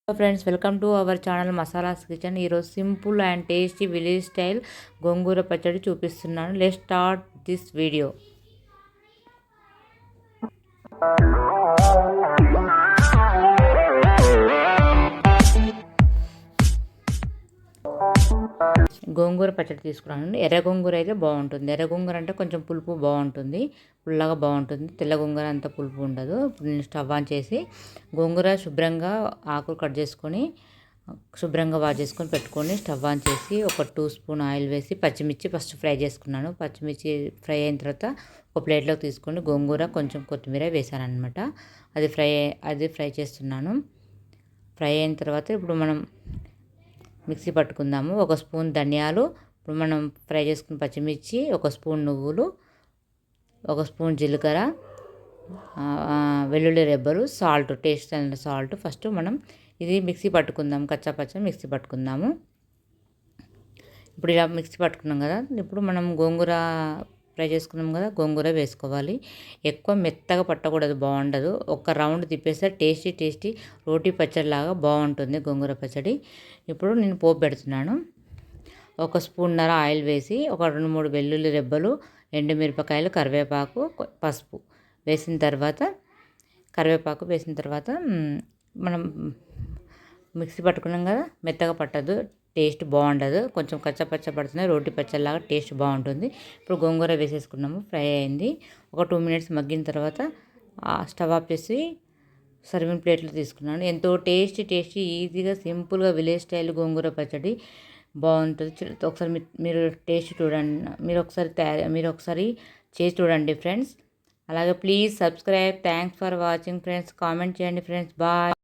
Friends, welcome to our channel Masalas kitchen. ఈరోజు simple and tasty village style గోంగూర పచ్చడి చూపిస్తున్నాను. Let's start this video. గోంగూర పచ్చడి తీసుకున్నాను. ఎర్ర గోంగూర అయితే బాగుంటుంది. ఎర్ర గోంగూర అంటే కొంచెం పులుపు బాగుంటుంది, పుల్లగా బాగుంటుంది. తెల్ల గోంగూర అంత పులుపు ఉండదు. ఇప్పుడు నేను స్టవ్ ఆన్ చేసి గోంగూర శుభ్రంగా ఆకులు కట్ చేసుకొని శుభ్రంగా వాష్ చేసుకొని పెట్టుకొని స్టవ్ ఆన్ చేసి ఒక 2 స్పూన్ ఆయిల్ వేసి పచ్చిమిర్చి ఫస్ట్ ఫ్రై చేసుకున్నాను. పచ్చిమిర్చి ఫ్రై అయిన తర్వాత ఒక ప్లేట్లోకి తీసుకొని గోంగూర కొంచెం కొత్తిమీర వేసాను అనమాట. అది ఫ్రై చేస్తున్నాను. ఫ్రై అయిన తర్వాత ఇప్పుడు మనం మిక్సీ పట్టుకుందాము. ఒక స్పూన్ ధనియాలు, ఇప్పుడు మనం ఫ్రై చేసుకున్న పచ్చిమిర్చి, ఒక స్పూన్ నువ్వులు, ఒక స్పూన్ జీలకర్ర, వెల్లుల్లి రెబ్బలు, సాల్ట్, టేస్ట్ అయిన సాల్ట్. ఫస్ట్ మనం ఇది మిక్సీ పట్టుకుందాం, కచ్చాపచ్చ మిక్సీ పట్టుకుందాము. ఇప్పుడు ఇలా మిక్సీ పట్టుకున్నాం కదా, ఇప్పుడు మనం గోంగూర ఫ్రై చేసుకున్నాం కదా, గోంగూర వేసుకోవాలి. ఎక్కువ మెత్తగా పట్టకూడదు, బాగుండదు. ఒక రౌండ్ తిప్పేస్తే టేస్టీ రోటీ పచ్చడి లాగా బాగుంటుంది గోంగూర పచ్చడి. ఇప్పుడు నేను పోపు పెడుతున్నాను. ఒక స్పూన్నర ఆయిల్ వేసి ఒక 2-3 వెల్లుల్లి రెబ్బలు, ఎండుమిరపకాయలు, కరివేపాకు, పసుపు వేసిన తర్వాత మనం మిక్సీ పట్టుకున్నాం కదా, మెత్తగా పట్టదు, టేస్ట్ బాగుండదు. కొంచెం కచ్చపచ్చ పడుతుంది, రోటి పచ్చడిలాగా టేస్ట్ బాగుంటుంది. ఇప్పుడు గోంగూర వేసేసుకున్నాము. ఫ్రై అయింది. ఒక 2 మినిట్స్ మగ్గిన తర్వాత స్టవ్ ఆఫ్ చేసి సర్వింగ్ ప్లేట్లో తీసుకున్నాను. ఎంతో టేస్టీ ఈజీగా సింపుల్గా విలేజ్ స్టైల్ గోంగూర పచ్చడి బాగుంటుంది. ఒకసారి మీరు టేస్ట్ చూడండి, మీరు ఒకసారి చేసి చూడండి ఫ్రెండ్స్. అలాగే please subscribe. Thanks for watching friends. Comment చేయండి ఫ్రెండ్స్. బాయ్.